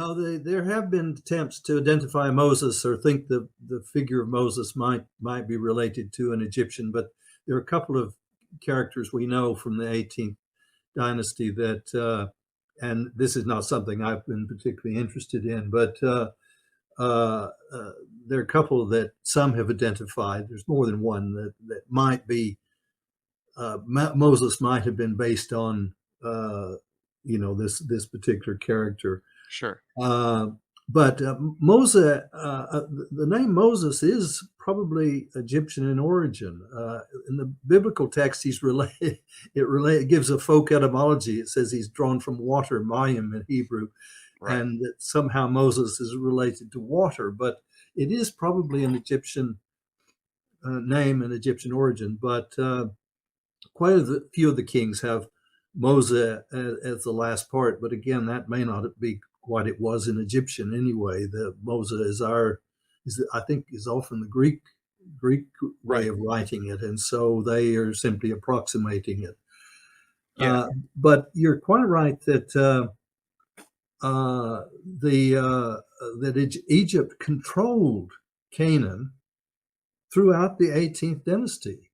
Now, there have been attempts to identify Moses or think the figure of Moses might be related to an Egyptian, but there are a couple of characters we know from the 18th dynasty that, and this is not something I've been particularly interested in, but there are a couple that some have identified. There's more than one that might be, Moses might have been based on, this particular character. Sure. But Moses, the name Moses is probably Egyptian in origin. In the biblical text, it gives a folk etymology. It says he's drawn from water, mayim in Hebrew, Right. and that somehow Moses is related to water. But it is probably an Egyptian name and Egyptian origin. But quite a few of the kings have Moses as the last part. But again, that may not be what it was in Egyptian anyway. The Moses I think is often the Greek way of writing it, and so they are simply approximating it. Yeah. But you're quite right that that Egypt controlled Canaan throughout the 18th dynasty.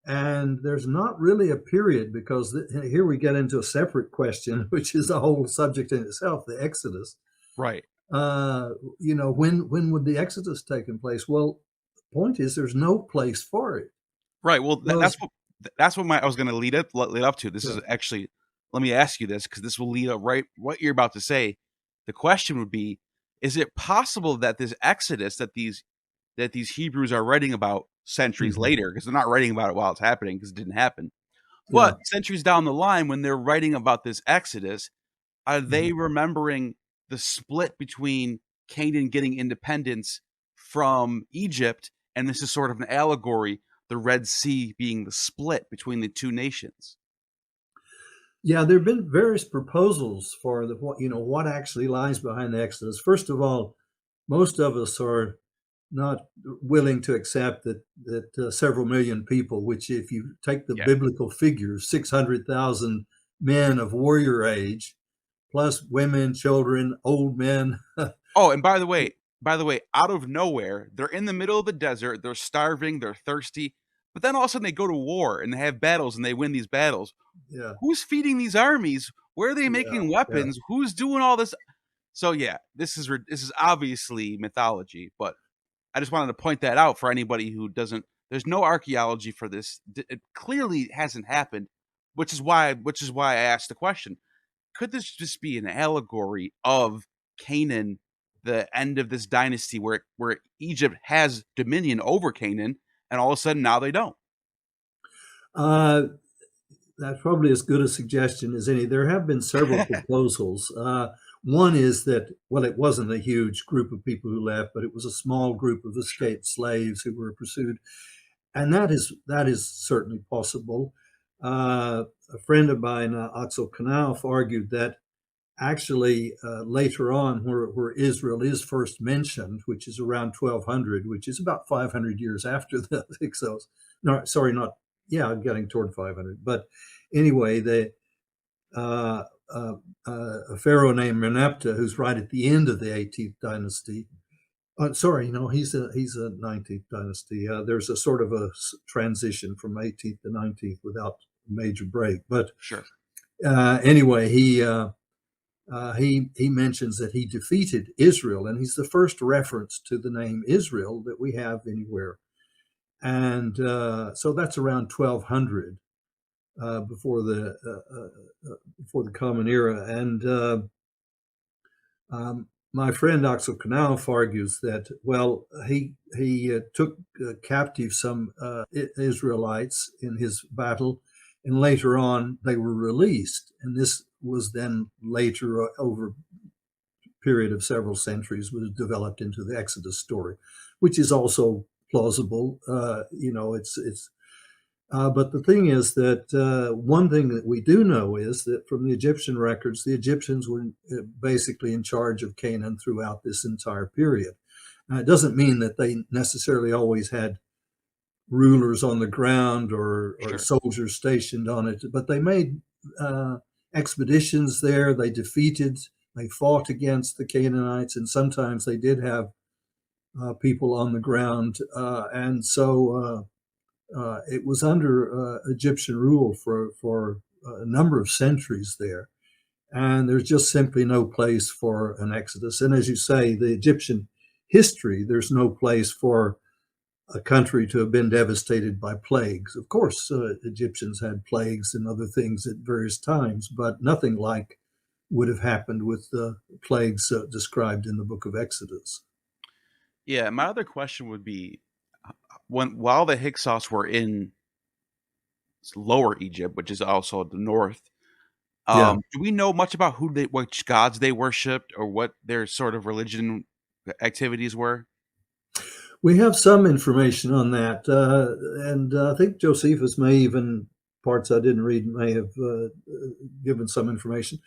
And there's not really a period, because here we get into a separate question, which is a whole subject in itself, the Exodus. Right. When would the Exodus take place? Well, the point is there's no place for it. Right. Well, that's what I was going to lead up to. This is actually, let me ask you this, because this will lead up right what you're about to say. The question would be, is it possible that this Exodus that these Hebrews are writing about centuries later, because they're not writing about it while it's happening because it didn't happen, but centuries down the line, when they're writing about this Exodus, are they remembering the split between Canaan getting independence from Egypt, and this is sort of an allegory, the Red Sea being the split between the two nations? Yeah, there have been various proposals for what actually lies behind the Exodus. First of all, most of us are not willing to accept that several million people, which if you take the biblical figures, 600,000 men of warrior age, plus women, children, old men. Oh, and by the way, out of nowhere, they're in the middle of the desert, they're starving, they're thirsty, but then all of a sudden they go to war and they have battles and they win these battles. Yeah. Who's feeding these armies? Where are they making weapons? Who's doing all this? So yeah, this is obviously mythology, but I just wanted to point that out for anybody who doesn't. There's no archaeology for this. It clearly hasn't happened, which is why I asked the question: could this just be an allegory of Canaan, the end of this dynasty where Egypt has dominion over Canaan, and all of a sudden now they don't? That's probably as good a suggestion as any. There have been several proposals. One is that, well, it wasn't a huge group of people who left, but it was a small group of escaped slaves who were pursued. And that is certainly possible. A friend of mine, Axel Knauf, argued that actually later on, where Israel is first mentioned, which is around 1200, which is about 500 years after the Hyksos. No, sorry, not, yeah, I'm getting toward 500. But anyway, a pharaoh named Merneptah, who's right at the end of the 18th dynasty. Sorry, no, he's a 19th dynasty. There's a sort of a transition from 18th to 19th without a major break. But sure. Anyway, he mentions that he defeated Israel, and he's the first reference to the name Israel that we have anywhere. And so that's around 1200. Before the Common Era, and my friend Axel Knauf argues that, well, he took captive some Israelites in his battle, and later on they were released, and this was then later, over a period of several centuries, was developed into the Exodus story, which is also plausible. But the thing is that one thing that we do know is that from the Egyptian records, the Egyptians were basically in charge of Canaan throughout this entire period. Now, it doesn't mean that they necessarily always had rulers on the ground or Sure. soldiers stationed on it, but they made expeditions there. They defeated They fought against the Canaanites, and sometimes they did have people on the ground. And so it was under Egyptian rule for a number of centuries there. And there's just simply no place for an exodus. And as you say, the Egyptian history, there's no place for a country to have been devastated by plagues. Of course, Egyptians had plagues and other things at various times, but nothing like would have happened with the plagues described in the book of Exodus. Yeah, my other question would be, while the Hyksos were in Lower Egypt, which is also the north, Yeah. do we know much about which gods they worshipped, or what their sort of religion activities were? We have some information on that, and I think Josephus may even, parts I didn't read, may have given some information.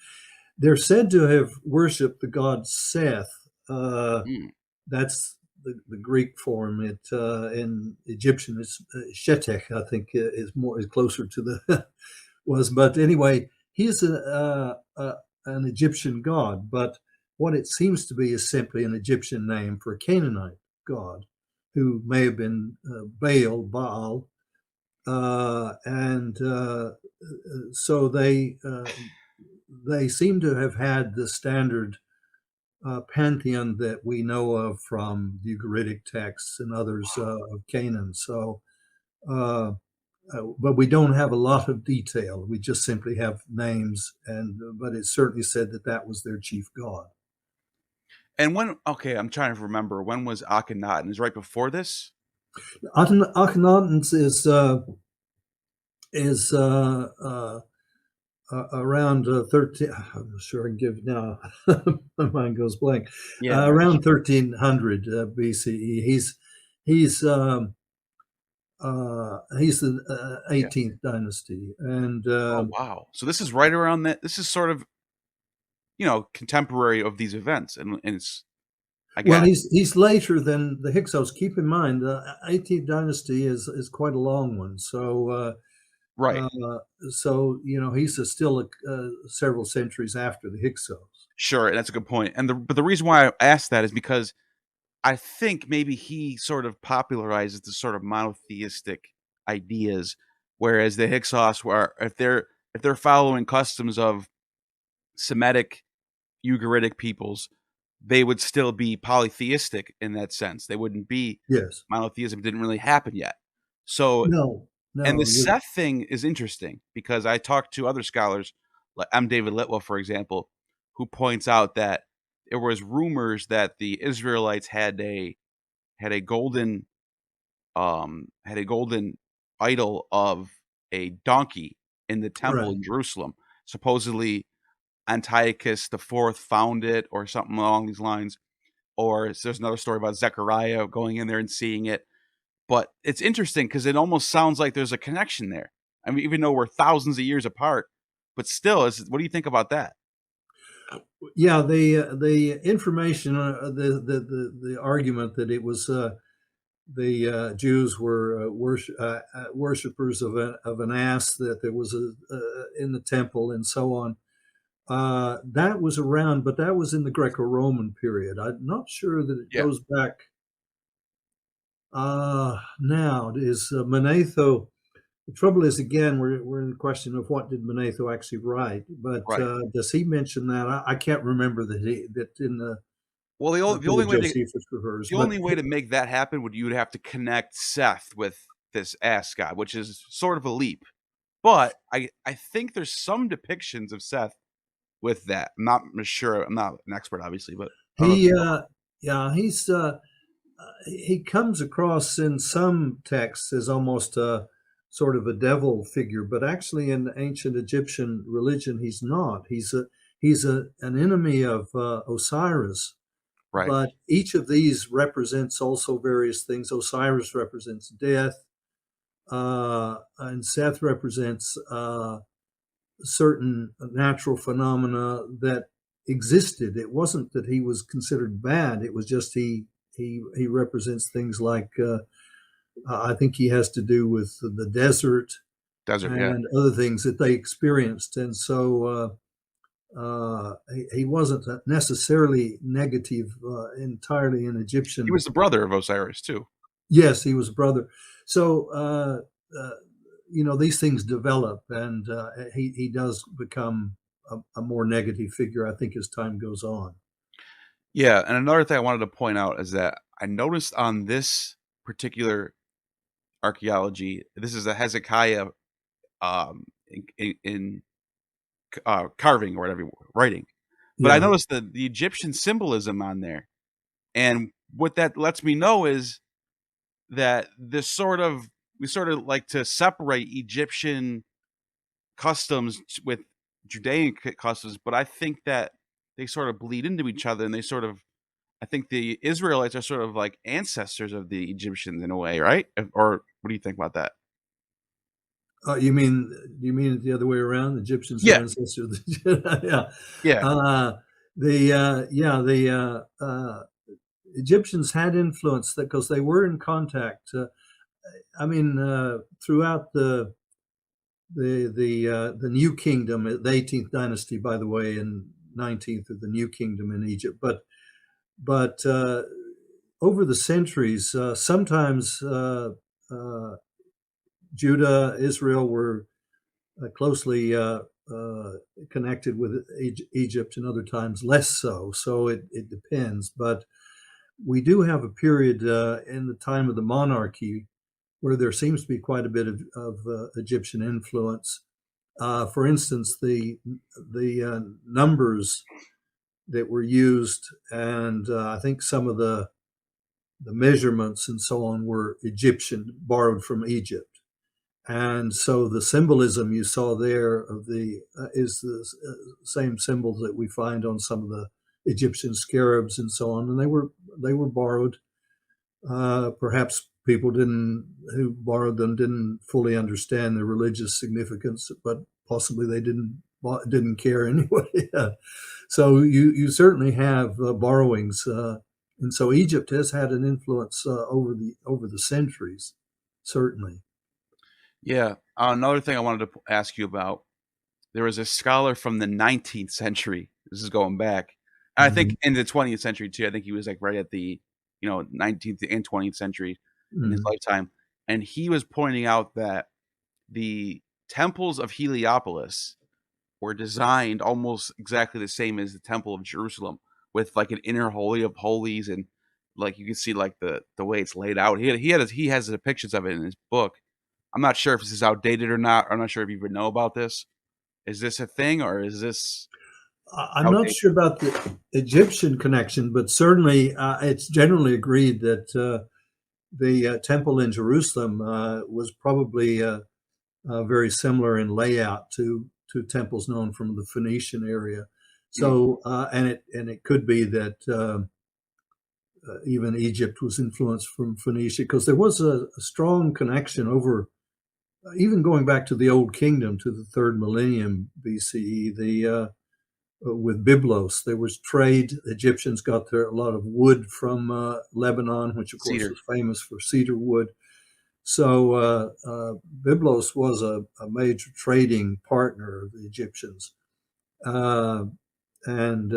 They're said to have worshipped the god Seth. Mm, That's the Greek form. It in Egyptian it's Shetech. I think is closer to the was. But anyway, he's an Egyptian god. But what it seems to be is simply an Egyptian name for a Canaanite god, who may have been Baal, and so they seem to have had the standard pantheon that we know of from the Ugaritic texts and others of Canaan. So, but we don't have a lot of detail. We just simply have names, and but it's certainly said that that was their chief god. and okay, I'm trying to remember, when was Akhenaten? Is right before this? Akhenaten is around 13. I'm sure I can give now. My mind goes blank. Yeah, Around 1300 BCE. He's the yeah. 18th dynasty, and Oh wow! So this is right around that. This is sort of, contemporary of these events, and it's, I well, guess. he's later than the Hyksos. Keep in mind, the 18th dynasty is quite a long one. Right. Uh, so he's still several centuries after the Hyksos. Sure, and that's a good point. But the reason why I asked that is because I think maybe he sort of popularizes the sort of monotheistic ideas, whereas the Hyksos were, if they're following customs of Semitic Ugaritic peoples, they would still be polytheistic in that sense. They wouldn't be Yes. monotheism didn't really happen yet. So, No. and the No. Seth thing is interesting because I talked to other scholars, like I'm David Litwell, for example, who points out that there was rumors that the Israelites had a golden idol of a donkey in the temple Right. in Jerusalem. Supposedly Antiochus the Fourth found it, or something along these lines. Or there's another story about Zechariah going in there and seeing it. But it's interesting because it almost sounds like there's a connection there. I mean, even though we're thousands of years apart, but still, what do you think about that? Yeah. The information, the argument that it was the Jews were worshippers of an ass, that there was in the temple and so on. That was around, but that was in the Greco-Roman period. I'm not sure that it Yeah, goes back. Now is Manetho. The trouble is, again, we're in the question of what did Manetho actually write, but right. does he mention that? I can't remember that in the Well, to the Josephus refers, the but only way to make that happen would you would have to connect Seth with this ass god, which is sort of a leap. But I think there's some depictions of Seth with that. I'm not sure. I'm not an expert, obviously, but I don't know if he, you know. yeah, he comes across in some texts as almost a sort of a devil figure, but actually in ancient Egyptian religion, he's not. He's an enemy of Osiris, Right. but each of these represents also various things. Osiris represents death, and Seth represents certain natural phenomena that existed. It wasn't that he was considered bad. It was just he represents things like I think he has to do with the desert Desert, yeah. and other things that they experienced. And so he wasn't necessarily negative entirely in He Egyptian. was the brother of Osiris too. Yes, he was a brother. So these things develop, and he does become a more negative figure, I think, as time goes on. Yeah, and another thing I wanted to point out is that I noticed on this particular archaeology, this is a Hezekiah in carving or whatever writing, but I Yeah. noticed the Egyptian symbolism on there, and what that lets me know is that we sort of like to separate Egyptian customs with Judean customs, but I think that they sort of bleed into each other, and they sort of I think the Israelites are sort of like ancestors of the Egyptians in a way, right? Or what do you think about that? Do you mean it the other way around? The Egyptians are Yeah, ancestors of the yeah. yeah, The Egyptians had influence because they were in contact. Throughout the New Kingdom, the 18th dynasty, by the way, and 19th of the New Kingdom in Egypt. But over the centuries, sometimes Judah, Israel were closely connected with Egypt, and other times less so. So it depends. But we do have a period in the time of the monarchy where there seems to be quite a bit of Egyptian influence. For instance, the numbers that were used, and I think some of the measurements and so on were Egyptian, borrowed from Egypt. And so the symbolism you saw there of the is the same symbols that we find on some of the Egyptian scarabs and so on, and they were borrowed. Perhaps people who borrowed them didn't fully understand the religious significance, but possibly they didn't care anyway. So you certainly have borrowings, and so Egypt has had an influence over the centuries, certainly. yeah. Another thing I wanted to ask you about, there was a scholar from the 19th century. This is going back. I think Hmm. in the 20th century too. I think he was like right at the 19th and 20th century in his Hmm. lifetime, and he was pointing out that the temples of Heliopolis were designed almost exactly the same as the Temple of Jerusalem, with like an inner holy of holies, and like you can see like the way it's laid out. He has the pictures of it in his book. I'm not sure if this is outdated or not. I'm not sure if you even know about this. Is this a thing or is this I'm not outdated? sure about the Egyptian connection, but certainly it's generally agreed that the temple in Jerusalem was probably very similar in layout to temples known from the Phoenician area. Mm. So, and it could be that even Egypt was influenced from Phoenicia, because there was a strong connection over, even going back to the Old Kingdom, to the third millennium BCE. With Byblos, there was trade. Egyptians got a lot of wood from Lebanon, which of course Cedar. was famous for cedar wood. So Byblos was a major trading partner of the Egyptians. Uh, and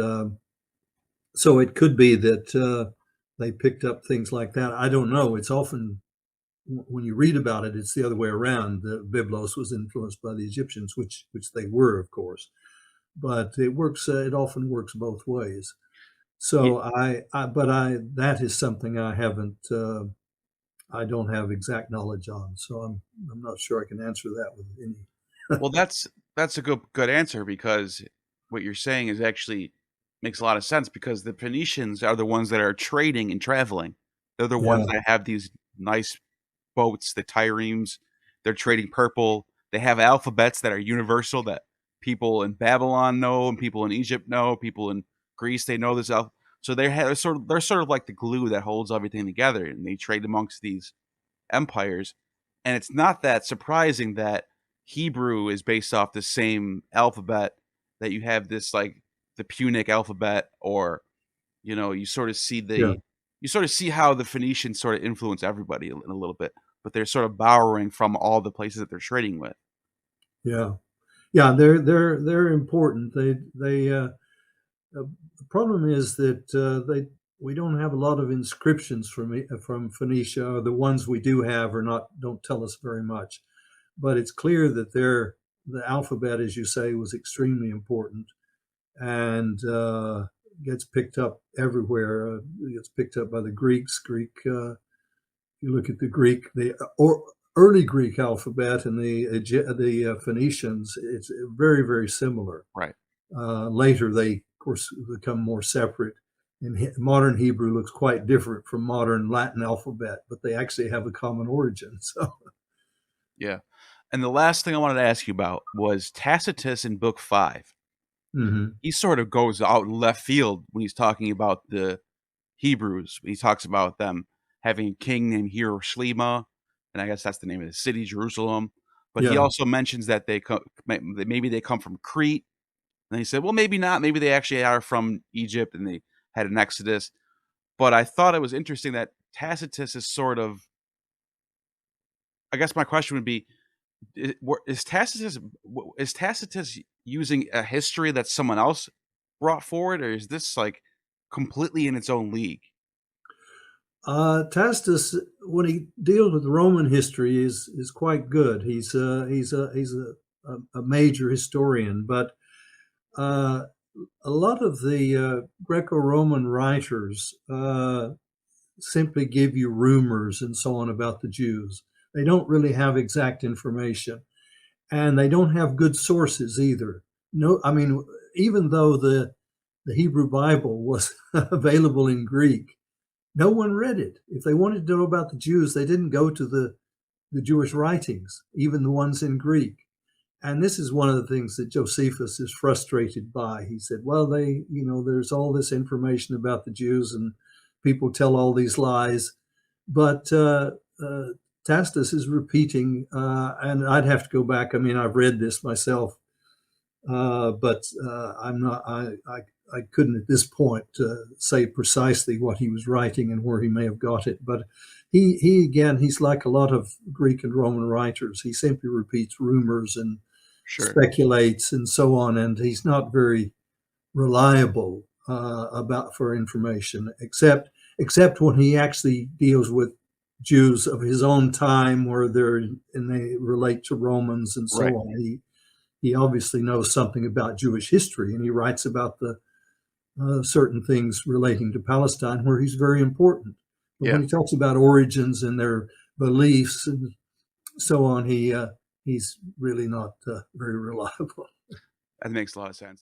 So it could be that they picked up things like that. I don't know. It's often, when you read about it, it's the other way around. The Byblos was influenced by the Egyptians, which they were, of course. But it works. It often works both ways. Yeah. So that is something I haven't. I don't have exact knowledge on. So I'm not sure I can answer that with any. Well, that's a good answer, because what you're saying is actually makes a lot of sense, because the Phoenicians are the ones that are trading and traveling. They're the ones Yeah, that have these nice boats, the triremes. They're trading purple. They have alphabets that are universal, that people in Babylon know, and people in Egypt know, people in Greece, they know this alphabet. So they're sort of like the glue that holds everything together, and they trade amongst these empires. And it's not that surprising that Hebrew is based off the same alphabet, that you have this like the Punic alphabet, or you sort of see yeah, how the Phoenicians sort of influence everybody in a little bit, but they're sort of borrowing from all the places that they're trading with. yeah. Yeah, they're important. The problem is that we don't have a lot of inscriptions from Phoenicia, or the ones we do have don't tell us very much. But it's clear that the alphabet, as you say, was extremely important, and gets picked up everywhere. Gets picked up by the Greeks. You look at the Greek, or early Greek alphabet, and the Phoenicians. It's very, very similar. Right. Later, they of course become more separate. And modern Hebrew looks quite different from modern Latin alphabet, but they actually have a common origin. So, Yeah. And the last thing I wanted to ask you about was Tacitus in Book 5. mhm. He sort of goes out in left field when he's talking about the Hebrews. He talks about them having a king named Hiroshima, and I guess that's the name of the city, Jerusalem. But he Yeah. also mentions that maybe they come from Crete. And he said, well, maybe not. Maybe they actually are from Egypt and they had an exodus. But I thought it was interesting that Tacitus is sort of, I guess my question would be, is Tacitus using a history that someone else brought forward, or is this like completely in its own league? Tacitus, when he deals with Roman history, is quite good. He's a major historian, but uh, a lot of the Greco-Roman writers simply give you rumors and so on about the Jews. They don't really have exact information, and they don't have good sources either. No, I mean, even though the Hebrew Bible was available in Greek, no one read it. If they wanted to know about the Jews, they didn't go to the Jewish writings, even the ones in Greek. And this is one of the things that Josephus is frustrated by. He said, well, there's all this information about the Jews and people tell all these lies. But Tacitus is repeating, and I'd have to go back. I mean, I've read this myself, but I'm not. I couldn't at this point say precisely what he was writing and where he may have got it. But he again, he's like a lot of Greek and Roman writers. He simply repeats rumors and Sure. speculates and so on, and he's not very reliable about for information, except when he actually deals with Jews of his own time, where they relate to Romans and so Right. on. He obviously knows something about Jewish history, and he writes about the certain things relating to Palestine where he's very important. But Yeah. when he talks about origins and their beliefs and so on, he's really not very reliable. That makes a lot of sense.